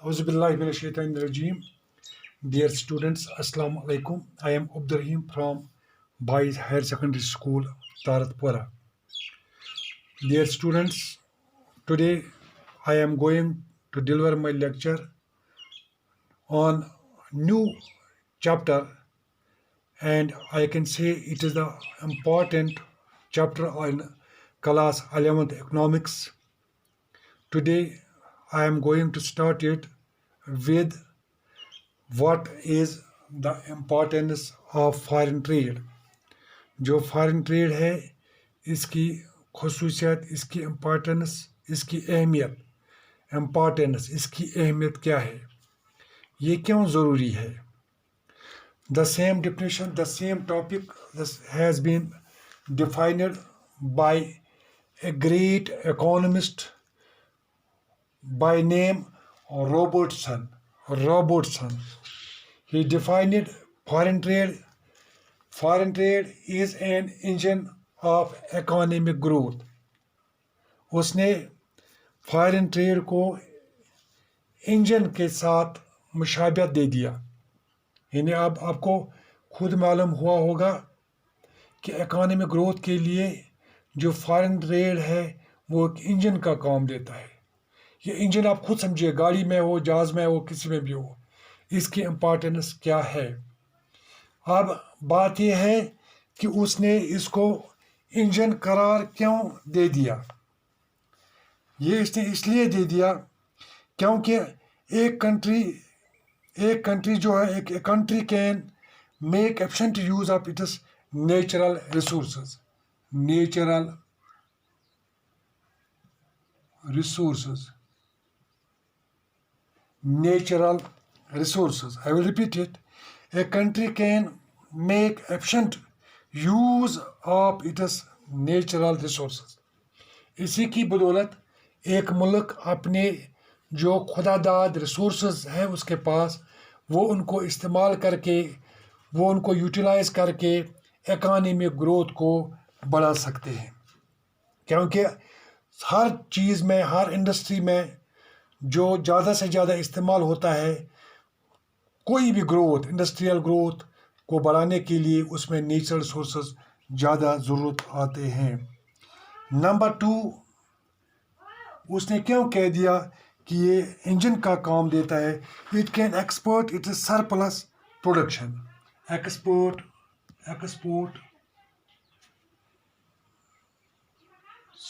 Auzubillahiminash-shaytanir-rajim. Dear students, Assalamu alaikum. I am Abdurrahim from Boys Higher Secondary School, Taratpura. Dear students, today I am going to deliver my lecture on new chapter, and I can say it is the important chapter on class 11th economics. Today I am going to start it with what is the importance of foreign trade. जो foreign trade है इसकी खसूसियात, इसकी importance, इसकी अहमियत, इसकी अहमियत क्या है, ये क्यों ज़रूरी है. The same definition, the same topic has been defined by a great economist by name Robertson. He defined foreign trade. Foreign trade is an engine of economic growth. उसने फॉरेन ट्रेड को इंजन के साथ मुशाबियत दे दिया. यानी अब आपको खुद मालूम हुआ होगा कि इकोनॉमिक ग्रोथ के लिए जो फॉरेन ट्रेड है वो एक इंजन का काम देता है. ये इंजन आप खुद समझिए, गाड़ी में हो, जहाज में हो, किसी में भी हो, इसकी इम्पोर्टेंस क्या है. अब बात यह है कि उसने इसको इंजन करार क्यों दे दिया. ये इसने इसलिए दे दिया क्योंकि एक कंट्री जो है, एक country can make efficient use of its natural resources. Natural resources. I will repeat it. A country can make efficient use of its natural resources. इसी की बदौलत एक मुल्क अपने जो खुदादाद रिसोर्सेज हैं उसके पास, वो उनको इस्तेमाल करके, वो उनको यूटिलाइज करके इकोनॉमिक ग्रोथ को बढ़ा सकते हैं. क्योंकि हर चीज़ में, हर इंडस्ट्री में जो ज़्यादा से ज़्यादा इस्तेमाल होता है, कोई भी ग्रोथ, इंडस्ट्रियल ग्रोथ को बढ़ाने के लिए उसमें नेचुरल रिसोर्सेज ज़्यादा ज़रूरत आते हैं. नंबर 2, उसने क्यों कह दिया कि ये इंजन का काम देता है. It can export it's surplus production. Export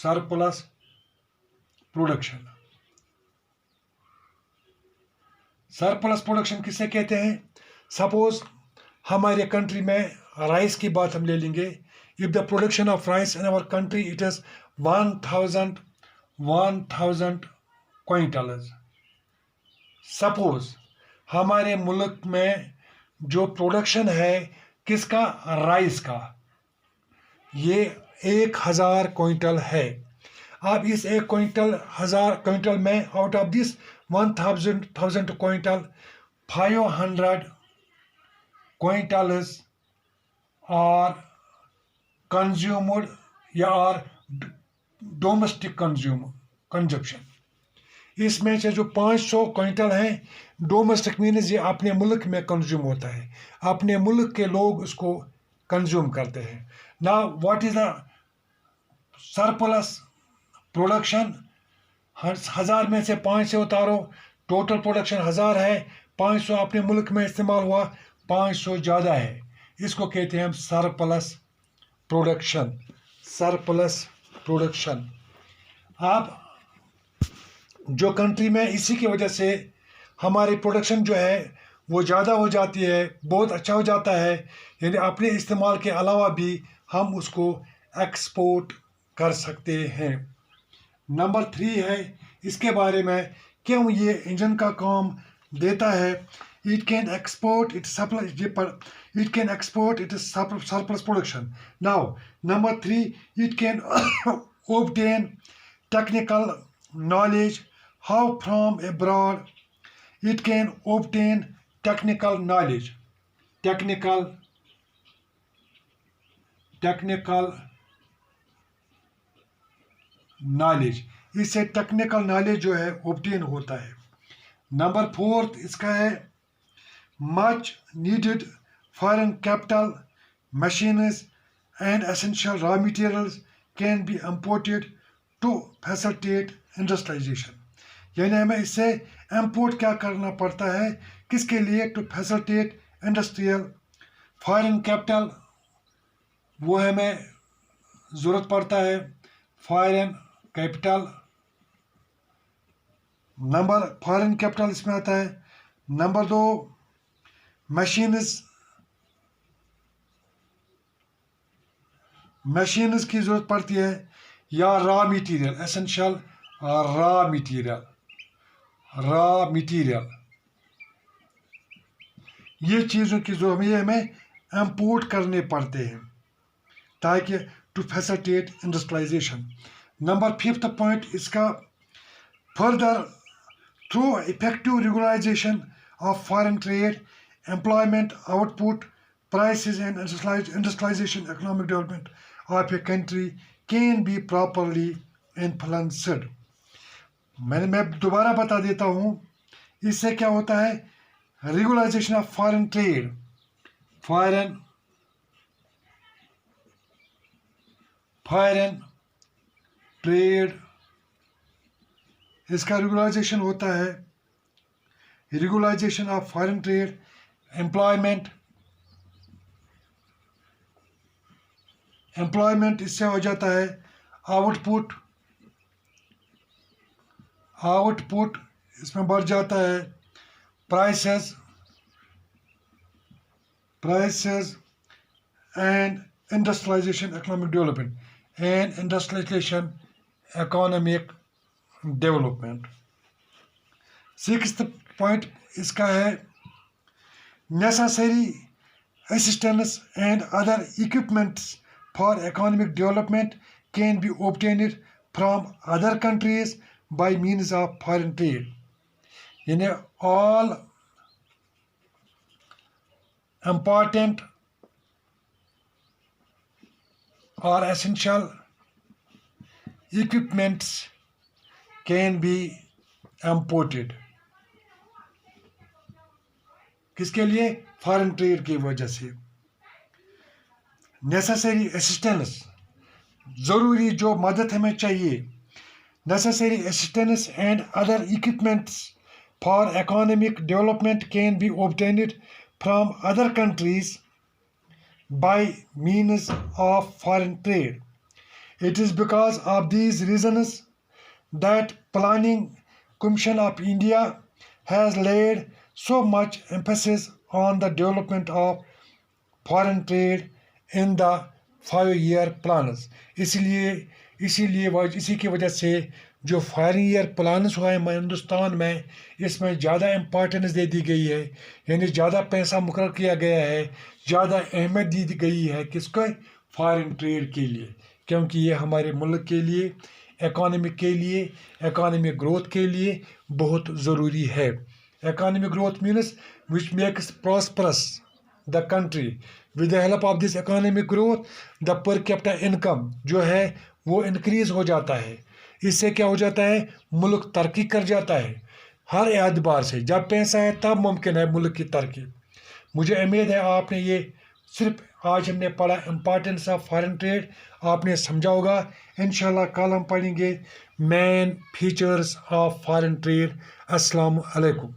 surplus production. Surplus production किसे कहते हैं. सपोज हमारे कंट्री में राइस की बात हम ले लेंगे. If the production of rice in our country it is 1000 quintals. Suppose हमारे मुल्क में जो प्रोडक्शन है किसका, राइस का, ये 1000 क्विंटल है. अब इस 1000 क्विंटल में out of this 1000 quintal 500 quintals are consumed या आर डोमेस्टिक कंजप्शन. इसमें से जो 500 क्विंटल हैं डोमेस्टिक मीन्स ये अपने मुल्क में कंज्यूम होता है, अपने मुल्क के लोग उसको कंज्यूम करते हैं. Now what is the surplus production. 1000 में से 500 उतारो, टोटल प्रोडक्शन 1000 है, 500 अपने मुल्क में इस्तेमाल हुआ, 500 ज़्यादा है. इसको कहते हैं हम सरप्लस प्रोडक्शन. अब जो कंट्री में इसी की वजह से हमारी प्रोडक्शन जो है वो ज़्यादा हो जाती है, बहुत अच्छा हो जाता है. यानी अपने इस्तेमाल के अलावा भी हम उसको एक्सपोर्ट कर सकते हैं. नंबर 3 है इसके बारे में क्यों ये इंजन का काम देता है. It can export it's surplus production. Now number 3, it can obtain technical knowledge. How from abroad it can obtain technical knowledge. इससे टेक्निकल नॉलेज जो है ऑब्टेन होता है. नंबर 4 इसका है much needed foreign capital machines and essential raw materials can be imported to facilitate industrialization. यानी हमें इससे इम्पोर्ट क्या करना पड़ता है, किसके लिए? To facilitate industrial foreign capital, वो हमें ज़रूरत पड़ता है foreign capital. Number foreign capital इसमें आता है। नंबर 2 मशीन्स की ज़रूरत पड़ती है, या raw material, essential raw material, ये चीज़ों की जो हमें इंपोर्ट करने पड़ते हैं ताकि to facilitate industrialisation. Number 5 point इसका further through effective regularisation of foreign trade, employment, output, prices and industrialization, economic development of a country can be properly influenced. मैं दोबारा बता देता हूँ, इससे क्या होता है? रेगुलाइजेशन ऑफ फॉरेन ट्रेड, इसका रेगुलाइजेशन होता है। Regularization of foreign trade, employment इससे हो जाता है। आउटपुट इसमें बढ़ जाता है। Prices and industrialization, economic development. 6th point इसका है necessary assistance and other equipments for economic development can be obtained from other countries by means of foreign trade. यानी all important or essential equipments can be imported. किसके लिए? Foreign trade की वजह से। Necessary assistance, ज़रूरी जो मदद हमें चाहिए। Necessary assistance and other equipments for economic development can be obtained from other countries by means of foreign trade. It is because of these reasons that Planning Commission of India has laid so much emphasis on the development of foreign trade in the 5-year plans. इसी की वजह से जो 5-year plans हुआ है हिंदुस्तान में, इसमें ज़्यादा इम्पोर्टेंस दे दी गई है, यानी ज़्यादा पैसा मुकर्रर किया गया है, ज़्यादा अहमियत दी गई है किसको? फॉरेन ट्रेड के लिए, क्योंकि ये हमारे मुल्क के लिए, इकोनॉमिक के लिए, इकोनॉमिक ग्रोथ के लिए बहुत ज़रूरी है। Economic growth means which makes prosperous the country. With the help of this economic growth the per capita income जो है वो इंक्रीज़ हो जाता है। इससे क्या हो जाता है? मुल्क तरक्की कर जाता है हर एतबार से। जब पैसा है तब मुमकिन है मुल्क की तरक्की। मुझे उम्मीद है आपने ये सिर्फ आज हमने पढ़ा इम्पॉर्टेंस ऑफ फॉरेन ट्रेड, आपने समझा होगा। इंशाल्लाह कल हम पढ़ेंगे main features of foreign trade. अस्सलाम वालेकुम।